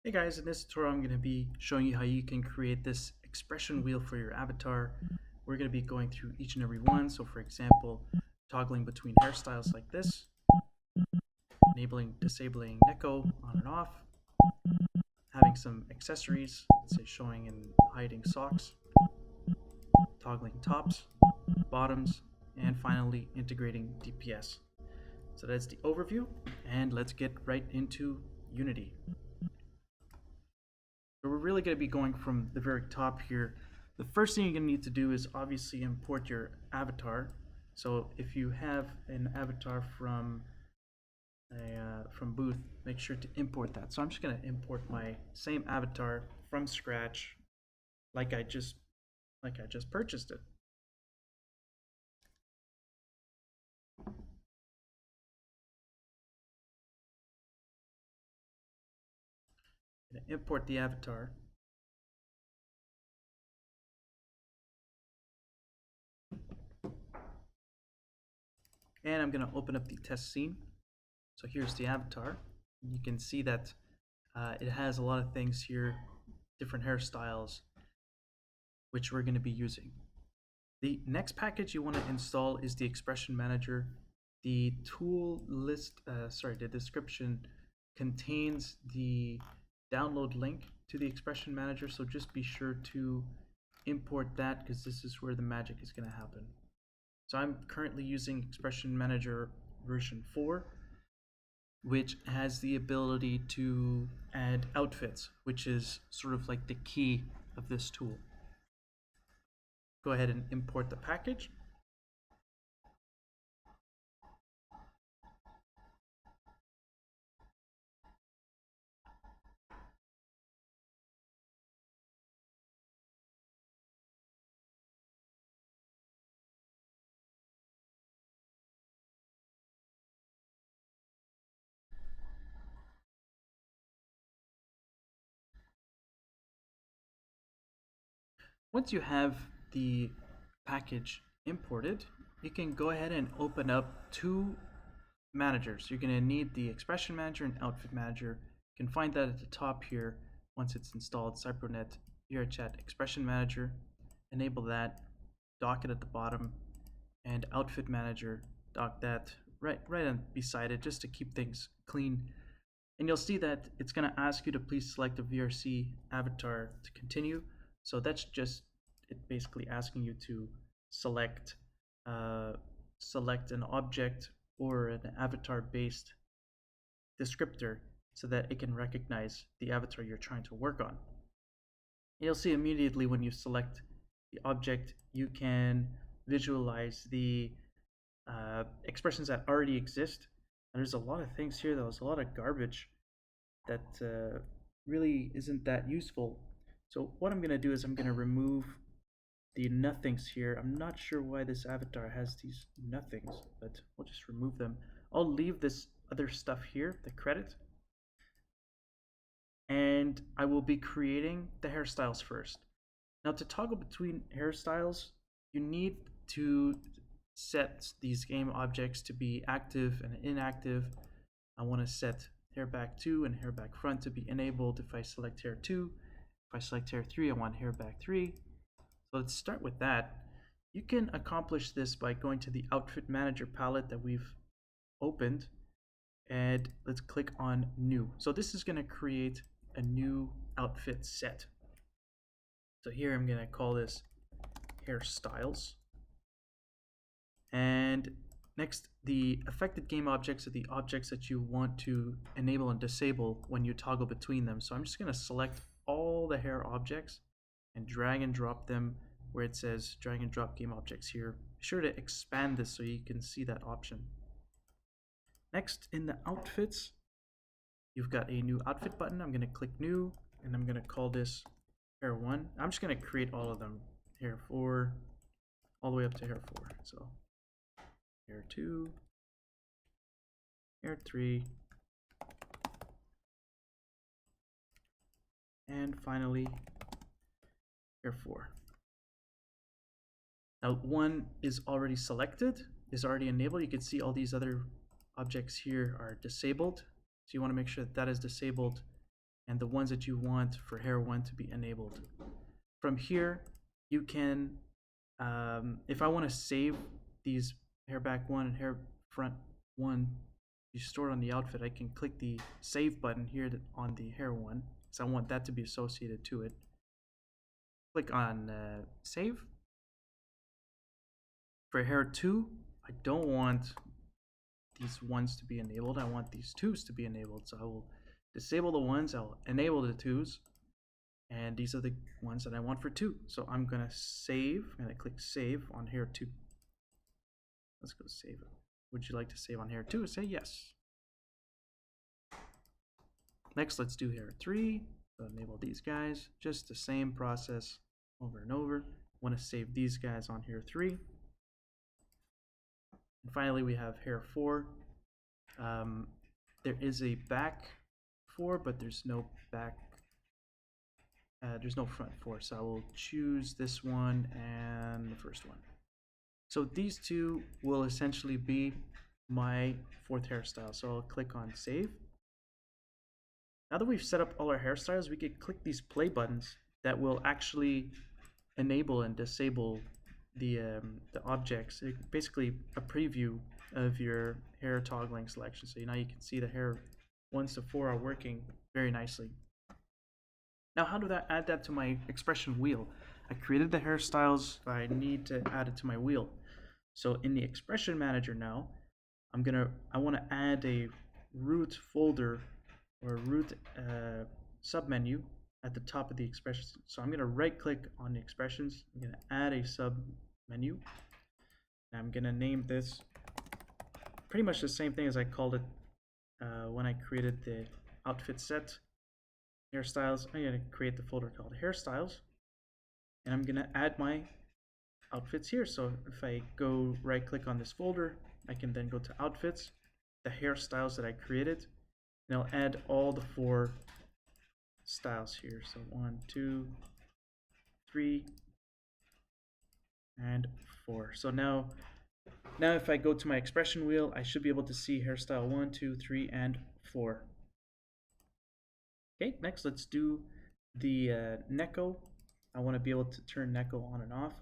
Hey guys, in this tutorial I'm going to be showing you how you can create this expression wheel for your avatar. We're going to be going through each and every one. So for example, toggling between hairstyles like this, enabling, disabling Neko on and off, having some accessories, let's say showing and hiding socks, toggling tops, bottoms, and finally integrating DPS. So that's the overview, and let's get right into Unity. So we're really going to be going from the very top here. The first thing you're going to need to do is obviously import your avatar. So if you have an avatar from Booth, make sure to import that. So I'm just going to import my same avatar from scratch, like I just purchased it. I'm going to import the avatar. And I'm going to open up the test scene. So here's the avatar. You can see that it has a lot of things here, different hairstyles, which we're going to be using. The next package you want to install is the expression manager. The tool list, the description contains the download link to the expression manager, so just be sure to import that because this is where the magic is going to happen. So I'm currently using expression manager version 4, which has the ability to add outfits, which is sort of like the key of this tool. Go ahead and import the package. Once you have the package imported, you can go ahead and open up two managers. You're going to need the expression manager and outfit manager. You can find that at the top here once it's installed. CyberNet VRChat expression manager. Enable that. Dock it at the bottom, and outfit manager. Dock that right on beside it just to keep things clean. And you'll see that it's going to ask you to please select a VRC avatar to continue. So that's just it basically asking you to select select an object or an avatar based descriptor so that it can recognize the avatar you're trying to work on. You'll see immediately when you select the object, you can visualize the expressions that already exist. And there's a lot of things here, there's a lot of garbage that really isn't that useful. So what I'm going to do is I'm going to remove the nothings here. I'm not sure why this avatar has these nothings, but we'll just remove them. I'll leave this other stuff here, the credit, and I will be creating the hairstyles first. Now to toggle between hairstyles, you need to set these game objects to be active and inactive. I want to set hair back 2 and hair back front to be enabled. If I select hair 2, if I select hair 3, I want hair back 3. So let's start with that. You can accomplish this by going to the outfit manager palette that we've opened, and let's click on new. So this is going to create a new outfit set. So here I'm going to call this hairstyles. And next, the affected game objects are the objects that you want to enable and disable when you toggle between them. So I'm just going to select all the hair objects and drag and drop them where it says drag and drop game objects here. Be sure to expand this so you can see that option. Next, in the outfits, you've got a new outfit button. I'm going to click new, and I'm going to call this hair 1. I'm just going to create all of them. Hair 4, all the way up to hair 4. So hair 2, hair 3, and finally hair 4. Now 1 is already selected, is already enabled. You can see all these other objects here are disabled. So you want to make sure that that is disabled and the ones that you want for hair 1 to be enabled. From here, you can, if I want to save these hair back 1 and hair front 1 you store on the outfit, I can click the save button here on the hair 1, so I want that to be associated to it. Click on save. For hair 2, I don't want these 1s to be enabled, I want these 2s to be enabled, so I will disable the 1s, I'll enable the 2s, and these are the ones that I want for 2. So I'm gonna save, I'm gonna click save on hair 2. Let's go save it. Would you like to save on hair 2? Say yes. Next, let's do hair 3. So enable these guys, just the same process over and over. Want to save these guys on hair 3. And finally, we have hair 4. There is a back 4, but there's no back. There's no front 4, so I will choose this one and the first one. So these two will essentially be my 4th hairstyle. So I'll click on save. Now that we've set up all our hairstyles, we can click these play buttons that will actually enable and disable the objects. It's basically a preview of your hair toggling selection. So now you can see the hair 1s to 4 are working very nicely. Now how do I add that to my expression wheel? I created the hairstyles, I need to add it to my wheel. So in the expression manager now, I want to add a root folder or root submenu at the top of the expressions. So I'm going to right click on the expressions, I'm going to add a submenu, and I'm going to name this pretty much the same thing as I called it when I created the outfit set hairstyles. I'm going to create the folder called hairstyles, and I'm going to add my outfits here. So if I go right click on this folder, I can then go to outfits, the hairstyles that I created, and I'll add all the 4 styles here. So 1, 2, 3, and 4. So now if I go to my expression wheel, I should be able to see hairstyle 1, 2, 3, and 4. Okay, next let's do the Neko. I want to be able to turn Neko on and off.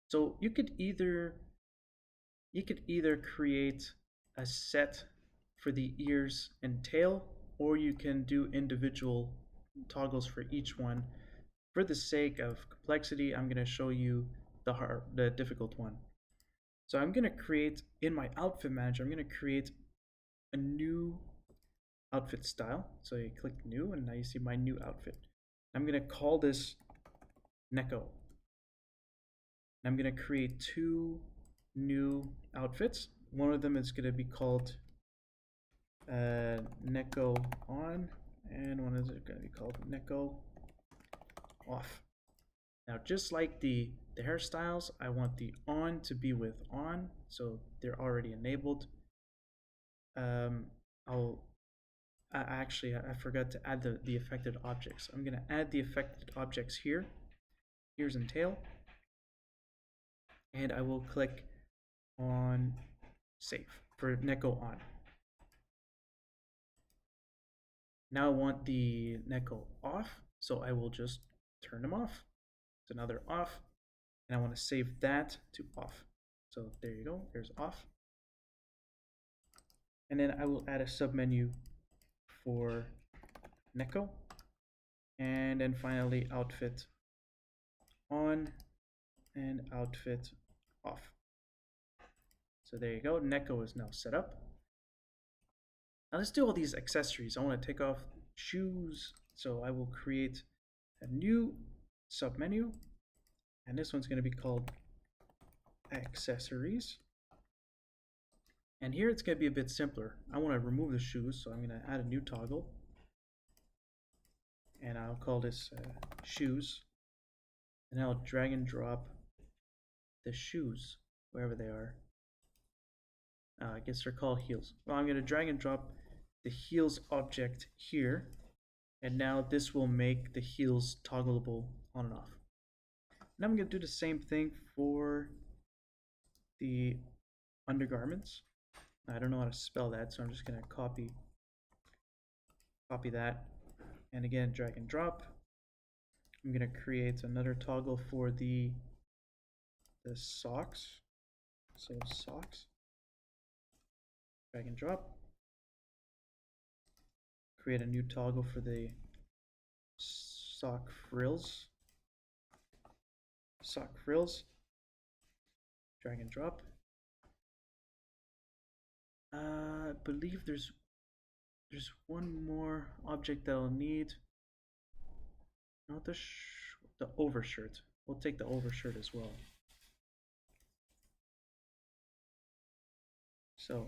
So you could either create a set for the ears and tail, or you can do individual toggles for each one. For the sake of complexity, I'm going to show you the difficult one. So I'm going to create, in my outfit manager, I'm going to create a new outfit style. So you click new, and now you see my new outfit. I'm going to call this Neko. I'm going to create 2 new outfits. One of them is going to be called Neko on, and one is going to be called Neko off. Now, just like the hairstyles, I want the on to be with on, so they're already enabled. Actually, I forgot to add the affected objects. I'm going to add the affected objects here, ears and tail, and I will click on save for Neko on. Now I want the Neko off, so I will just turn them off. So now they're off, and I want to save that to off. So there you go, there's off. And then I will add a submenu for Neko, and then finally outfit on and outfit off. So there you go, Neko is now set up. Now let's do all these accessories. I want to take off shoes, so I will create a new submenu, and this one's going to be called accessories. And here it's going to be a bit simpler. I want to remove the shoes, so I'm going to add a new toggle, and I'll call this shoes, and I'll drag and drop the shoes wherever they are. I guess they're called heels. Well, I'm going to drag and drop the heels object here, and now this will make the heels toggleable on and off. Now I'm going to do the same thing for the undergarments. I don't know how to spell that, so I'm just going to copy Copy that, and again, drag and drop. I'm gonna create another toggle for the socks. So socks, drag and drop. Create a new toggle for the sock frills. Sock frills, drag and drop. I believe there's one more object that I'll need. Not the overshirt. We'll take the overshirt as well. So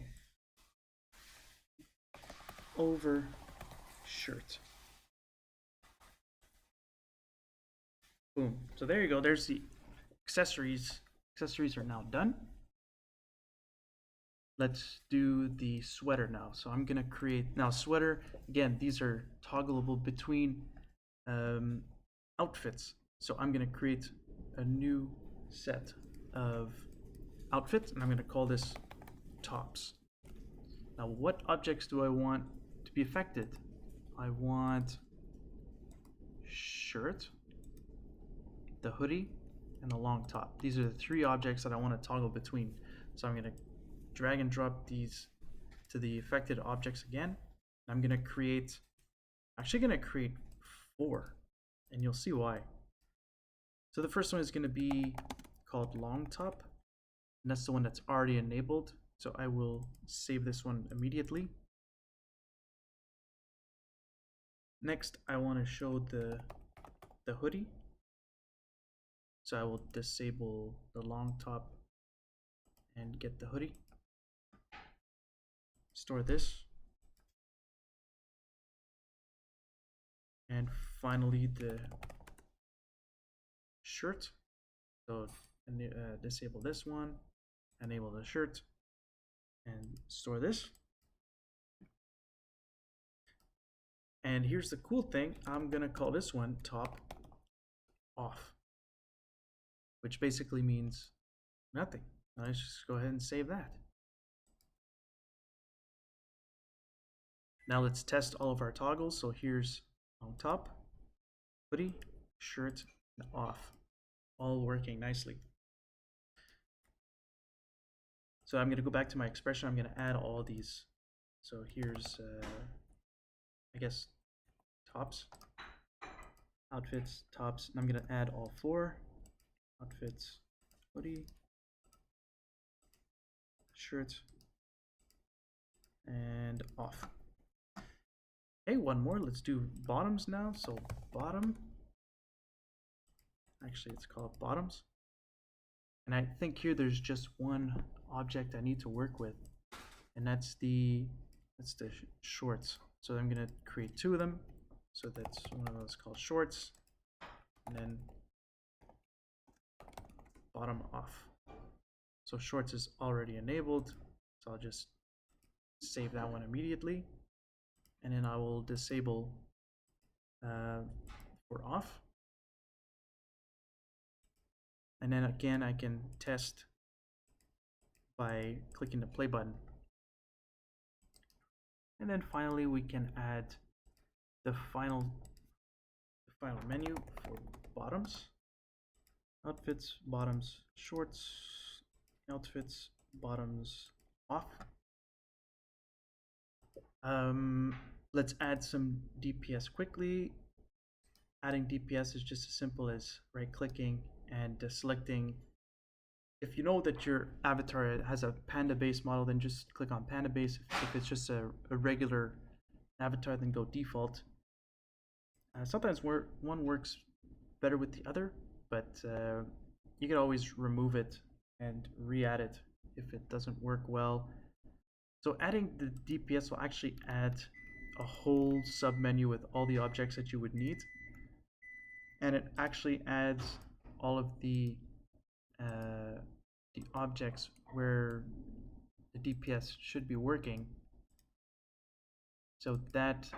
overshirt. Boom. So there you go. There's the accessories. Accessories are now done. Let's do the sweater now. So I'm gonna create now sweater. Again, these are toggleable between outfits. So I'm gonna create a new set of outfits, and I'm gonna call this tops. Now, what objects do I want to be affected? I want shirt, the hoodie, and the long top. These are the three objects that I want to toggle between. So I'm going to drag and drop these to the affected objects again. I'm going to create, actually going to create 4, and you'll see why. So the first one is going to be called long top, and that's the one that's already enabled. So I will save this one immediately. Next, I want to show the hoodie. So I will disable the long top and get the hoodie. Store this. And finally the shirt. So disable this one, enable the shirt, and store this. And here's the cool thing, I'm gonna call this one top off, which basically means nothing. Let's just go ahead and save that. Now let's test all of our toggles. So here's on top, hoodie, shirt, and off, all working nicely. So I'm going to go back to my expression. I'm going to add all these. So here's, I guess, tops, outfits, tops, and I'm going to add all 4 outfits, hoodie, shirt, and off. Okay, one more. Let's do bottoms now. So bottom, actually it's called bottoms. And I think here there's just one object I need to work with, and that's the shorts. So I'm gonna create 2 of them. So that's one of those called shorts, and then bottom off. So shorts is already enabled, so I'll just save that one immediately, and then I will disable for off. And then again, I can test by clicking the play button. And then finally, we can add the final menu for bottoms. Outfits, bottoms, shorts, outfits, bottoms, off. Let's add some DPS quickly. Adding DPS is just as simple as right-clicking and selecting. If you know that your avatar has a panda-based model, then just click on panda-base. If it's just a regular avatar, then go default. Sometimes one works better with the other, but you can always remove it and re-add it if it doesn't work well. So adding the DPS will actually add a whole submenu with all the objects that you would need, and it actually adds all of the objects where the DPS should be working. So that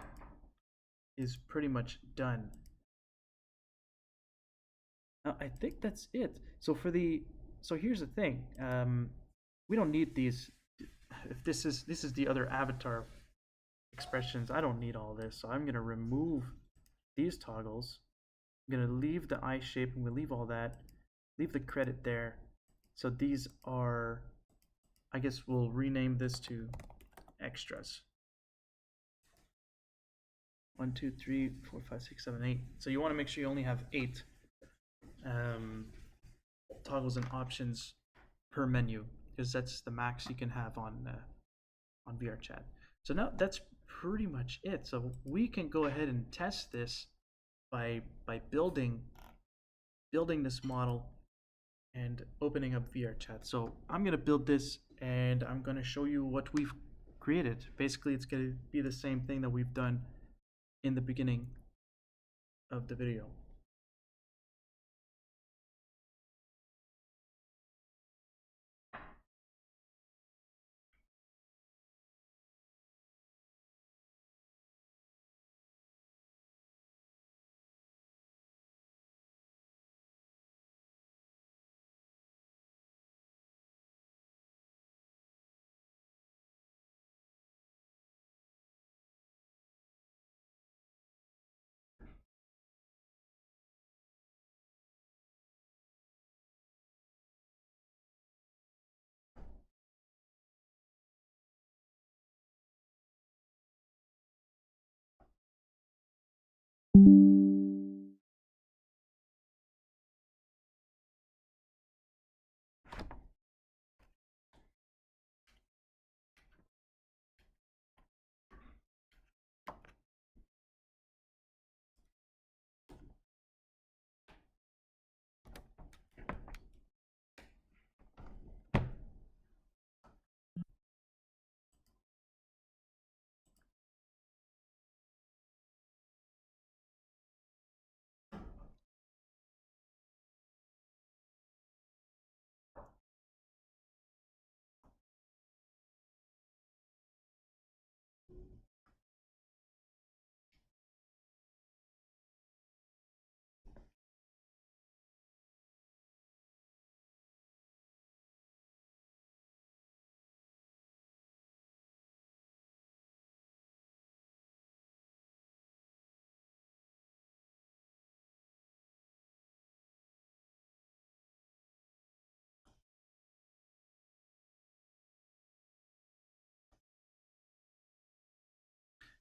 is pretty much done. Now I think that's it. So here's the thing. We don't need these. If this is the other avatar expressions. I don't need all this, so I'm going to remove these toggles. I'm going to leave the eye shape. I'm going to leave all that. Leave the credit there. So these are, I guess we'll rename this to extras. 1, 2, 3, 4, 5, 6, 7, 8. So you want to make sure you only have 8 toggles and options per menu, because that's the max you can have on VRChat. So now that's pretty much it. So we can go ahead and test this by building this model and opening up VRChat. So I'm gonna build this and I'm gonna show you what we've created. Basically, it's gonna be the same thing that we've done in the beginning of the video.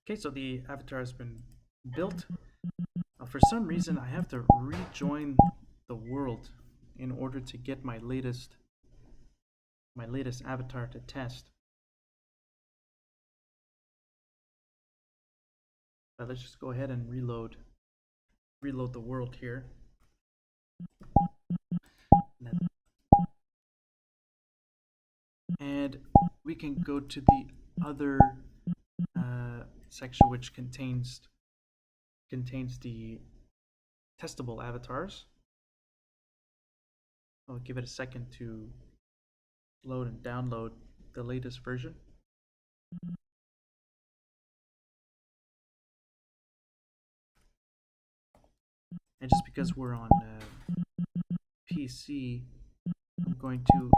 Okay, so the avatar has been built. For some reason, I have to rejoin the world in order to get my latest avatar to test. Let's just go ahead and reload the world here. And we can go to the other section, which contains the testable avatars. I'll give it a second to load and download the latest version. And just because we're on PC, I'm going to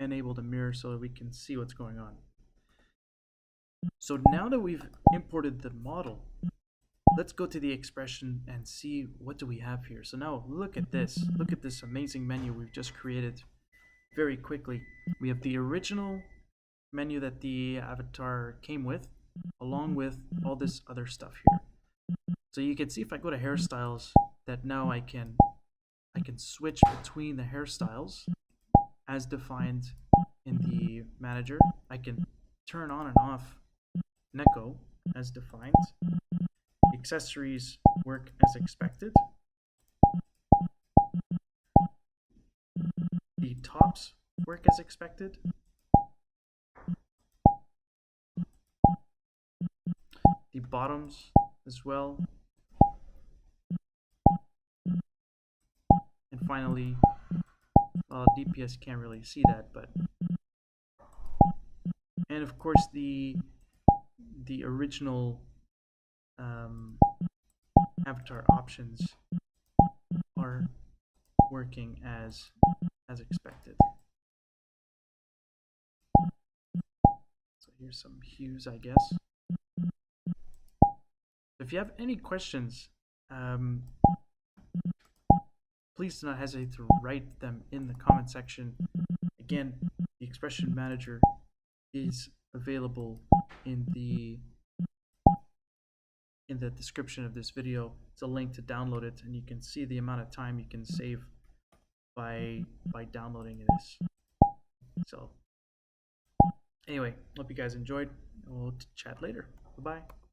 enable the mirror so that we can see what's going on. So now that we've imported the model, let's go to the expression and see what do we have here. So now look at this. Look at this amazing menu we've just created very quickly. We have the original menu that the avatar came with, along with all this other stuff here. So you can see if I go to hairstyles that now I can switch between the hairstyles as defined in the manager. I can turn on and off Neko as defined. Accessories work as expected. The tops work as expected. The bottoms as well. And finally, DPS can't really see that, but and of course the original avatar options are working as expected. So here's some hues, I guess. If you have any questions, um, please do not hesitate to write them in the comment section. Again, the expression manager is available in the description of this video. It's a link to download it, and you can see the amount of time you can save by downloading this. So anyway, hope you guys enjoyed. We'll chat later. Bye bye.